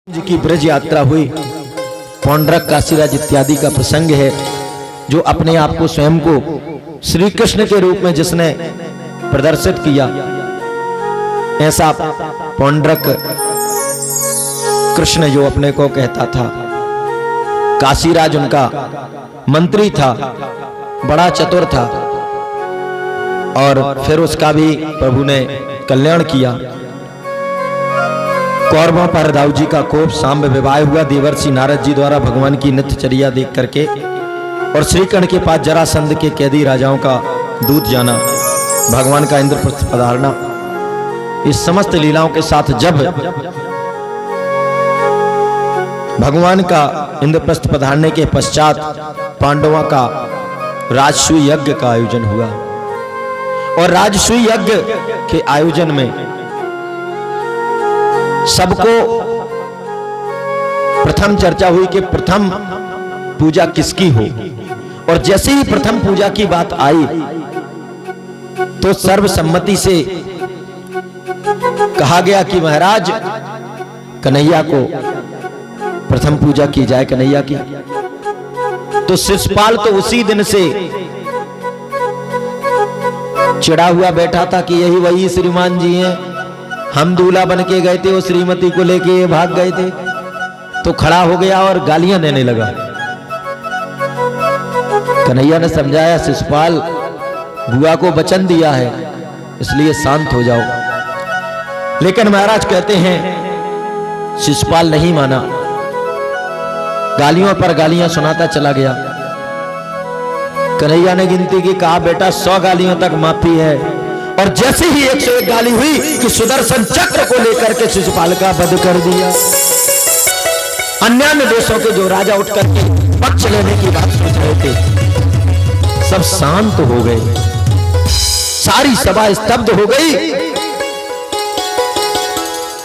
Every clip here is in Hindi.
जी की ब्रज यात्रा हुई, पौंड्रक काशीराज इत्यादि का प्रसंग है। जो अपने आप को स्वयं को श्री कृष्ण के रूप में जिसने प्रदर्शित किया, ऐसा पौंड्रक कृष्ण जो अपने को कहता था। काशीराज उनका मंत्री था, बड़ा चतुर था, और फिर उसका भी प्रभु ने कल्याण किया। कौरवों पर दाऊ जी का कोप, सांब विवाह हुआ देवर्षि नारद जी द्वारा भगवान की नित्यचर्या देख करके, और श्रीकर्ण के पास जरासंध के कैदी राजाओं का दूत जाना, भगवान का इंद्रप्रस्थ पधारना, इस समस्त लीलाओं के साथ जब भगवान का इंद्रप्रस्थ पधारने के पश्चात पांडवों का राजसूय यज्ञ का आयोजन हुआ। और राजसूय यज्ञ के आयोजन में सबको प्रथम चर्चा हुई कि प्रथम पूजा किसकी हो। और जैसे ही प्रथम पूजा की बात आई तो सर्वसम्मति से कहा गया कि महाराज कन्हैया को प्रथम पूजा की जाए, कन्हैया की। तो शिशुपाल तो उसी दिन से चिढ़ा हुआ बैठा था कि यही वही श्रीमान जी हैं, हम दूल्हा बन के गए थे, वो श्रीमती को लेके भाग गए थे। तो खड़ा हो गया और गालियां देने लगा। कन्हैया ने समझाया, शिशुपाल बुआ को वचन दिया है, इसलिए शांत हो जाओ। लेकिन महाराज कहते हैं शिशुपाल नहीं माना, गालियों पर गालियां सुनाता चला गया। कन्हैया ने गिनती की, कहा बेटा 100 गालियों तक माफी है। और जैसे ही 101 गाली हुई कि सुदर्शन चक्र को लेकर के शिशुपाल का वध कर दिया। अन्य देशों के जो राजा उठकर के पक्ष लेने की बात सोच रहे थे, सब शांत हो गए, सारी सभा स्तब्ध हो गई।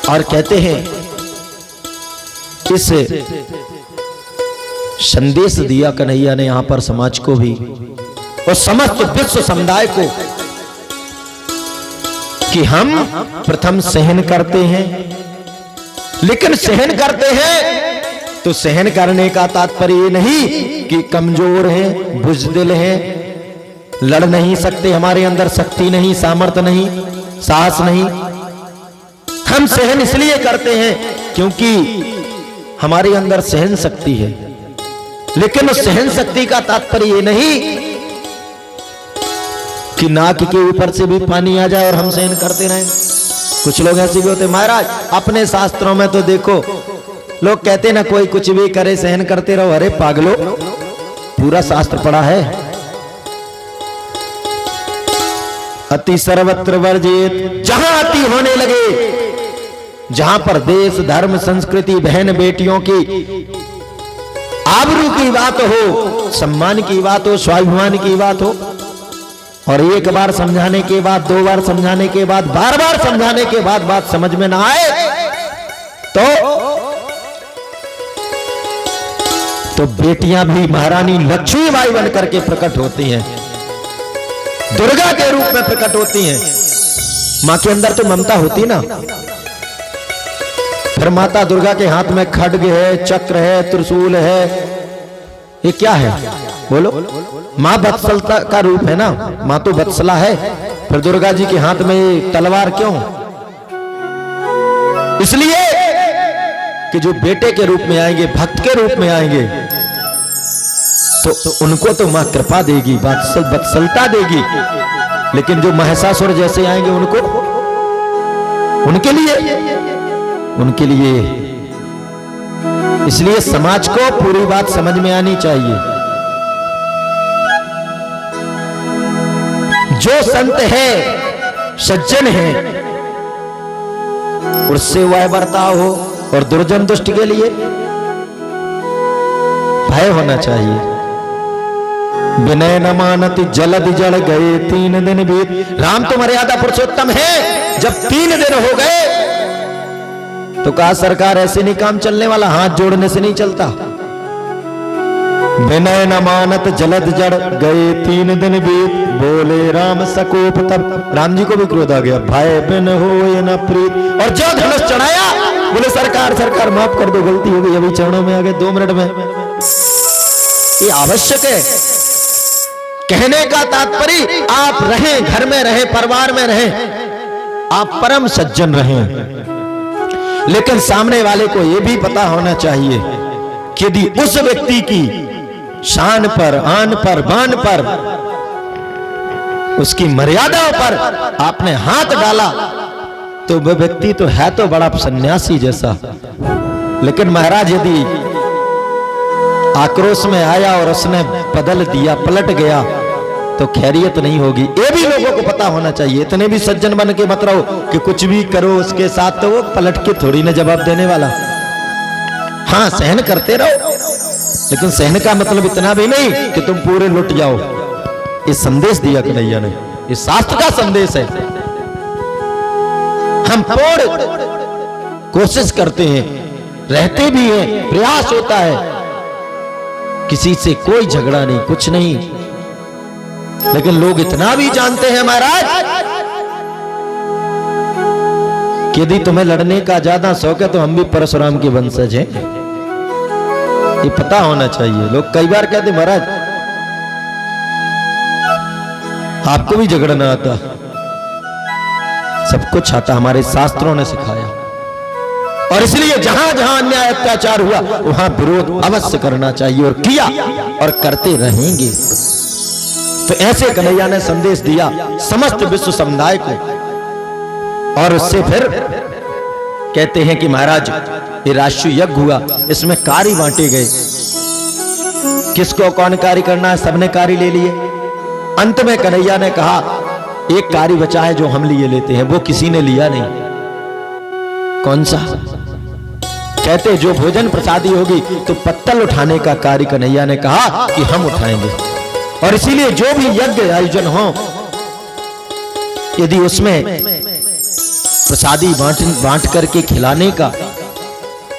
और कहते हैं इस संदेश दिया कन्हैया ने यहां पर समाज को भी और समस्त विश्व समुदाय को कि हम प्रथम सहन करते हैं। लेकिन सहन करते हैं तो सहन करने का तात्पर्य ये नहीं कि कमजोर हैं, बुजदिल हैं, लड़ नहीं सकते, हमारे अंदर शक्ति नहीं, सामर्थ्य नहीं, साहस नहीं। हम सहन इसलिए करते हैं क्योंकि हमारे अंदर सहन शक्ति है। लेकिन उस सहन शक्ति का तात्पर्य ये नहीं कि नाक के ऊपर से भी पानी आ जाए और हम सहन करते रहें। कुछ लोग ऐसे भी होते, महाराज अपने शास्त्रों में तो देखो लोग कहते ना कोई कुछ भी करे सहन करते रहो। अरे पागलो, पूरा शास्त्र पढ़ा है। अति सर्वत्र वर्जित, जहां अति होने लगे, जहां पर देश धर्म संस्कृति बहन बेटियों की आबरू की बात हो, सम्मान की बात हो, स्वाभिमान की बात हो, और एक बार समझाने के बाद, 2 बार समझाने के बाद, बार बार समझाने के बाद बात समझ में ना आए तो बेटियां भी महारानी लक्ष्मीबाई बनकर के प्रकट होती हैं, दुर्गा के रूप में प्रकट होती हैं। मां के अंदर तो ममता होती ना। फिर माता दुर्गा के हाथ में खड्ग है, चक्र है, त्रिशूल है, ये क्या है बोलो? मां वत्सलता का रूप है ना, मां तो वत्सला है। फिर दुर्गा जी के हाथ में तलवार क्यों? इसलिए कि जो बेटे के रूप में आएंगे, भक्त के रूप में आएंगे, तो उनको तो मां कृपा देगी, वत्सलता देगी। लेकिन जो महिषासुर जैसे आएंगे उनके लिए इसलिए समाज को पूरी बात समझ में आनी चाहिए। जो संत है, सज्जन है, उससे वह बर्ताव हो, और दुर्जन दुष्ट के लिए भय होना चाहिए। विनय न मानति जलद जड़ गए 3 दिन बीत। राम तो मर्यादा पुरुषोत्तम है। जब 3 दिन हो गए तो कहा सरकार ऐसे नहीं काम चलने वाला, हाथ जोड़ने से नहीं चलता। विनय न मानत जलद जड़ गए 3 दिन बीत, बोले राम सकोप। तब राम जी को भी क्रोध आ गया, भय बिन होय न प्रीत। और जो धनुष चढ़ाया बोले सरकार सरकार माफ कर दो, गलती हो गई, अभी चरणों में आ गए 2 मिनट में। ये आवश्यक है। कहने का तात्पर्य आप रहें, घर में रहें, परिवार में रहें, आप परम सज्जन रहें, लेकिन सामने वाले को यह भी पता होना चाहिए कि यदि उस व्यक्ति की शान पर, आन पर, बान पर, उसकी मर्यादाओं पर आपने हाथ डाला तो वह व्यक्ति तो है तो बड़ा सन्यासी जैसा, लेकिन महाराज यदि आक्रोश में आया और उसने बदल दिया, पलट गया, तो खैरियत नहीं होगी। ये भी लोगों को पता होना चाहिए। इतने भी सज्जन बन के मत रहो कि कुछ भी करो उसके साथ तो वो पलट के थोड़ी ना जवाब देने वाला। हाँ, सहन करते रहो, लेकिन सहन का मतलब इतना भी नहीं कि तुम पूरे लुट जाओ। ये संदेश दिया कन्हैया ने, ये शास्त्र का संदेश है। हम पूर्ण कोशिश करते हैं, रहते भी हैं, प्रयास होता है, किसी से कोई झगड़ा नहीं, कुछ नहीं, लेकिन लोग इतना भी जानते हैं महाराज कि यदि तुम्हें लड़ने का ज्यादा शौक है तो हम भी परशुराम के वंशज हैं, ये पता होना चाहिए। लोग कई बार कहते महाराज आपको भी झगड़ना आता, सब कुछ आता, हमारे शास्त्रों ने सिखाया, और इसलिए जहां जहां अन्याय अत्याचार हुआ वहां विरोध अवश्य करना चाहिए, और किया और करते रहेंगे। तो ऐसे कन्हैया ने संदेश दिया समस्त विश्व समुदाय को, और उससे फिर कहते हैं कि महाराज ये राष्ट्रीय यज्ञ हुआ, इसमें कार्य बांटे गए, किसको कौन कार्य करना है, सबने कार्य ले लिए। अंत में कन्हैया ने कहा एक कार्य बचा है जो हम लिए लेते हैं, वो किसी ने लिया नहीं। कौन सा? कहते जो भोजन प्रसादी होगी तो पत्तल उठाने का कार्य कन्हैया ने कहा कि हम उठाएंगे, और इसीलिए जो भी यज्ञ आयोजन हो यदि उसमें प्रसादी बांट करके खिलाने का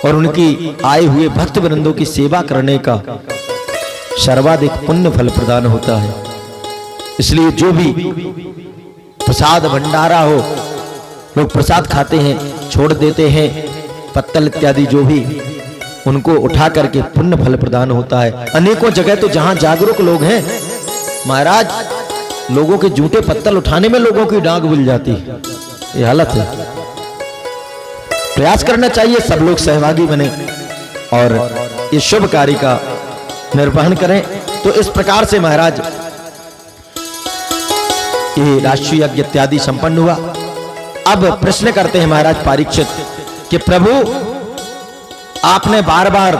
और उनकी आए हुए भक्त वृंदों की सेवा करने का सर्वाधिक पुण्य फल प्रदान होता है। इसलिए जो भी प्रसाद भंडारा हो, लोग प्रसाद खाते हैं, छोड़ देते हैं, पत्तल इत्यादि जो भी, उनको उठा करके पुण्य फल प्रदान होता है। अनेकों जगह तो जहां जागरूक लोग हैं महाराज, लोगों के जूठे पत्तल उठाने में लोगों की डांग बुल जाती है, ये हालत है। प्रयास करना चाहिए सब लोग सहभागी बने और इस शुभ कार्य का निर्वहन करें। तो इस प्रकार से महाराज ये राष्ट्रीय यज्ञ इत्यादि संपन्न हुआ। अब प्रश्न करते हैं महाराज परीक्षित कि प्रभु आपने बार बार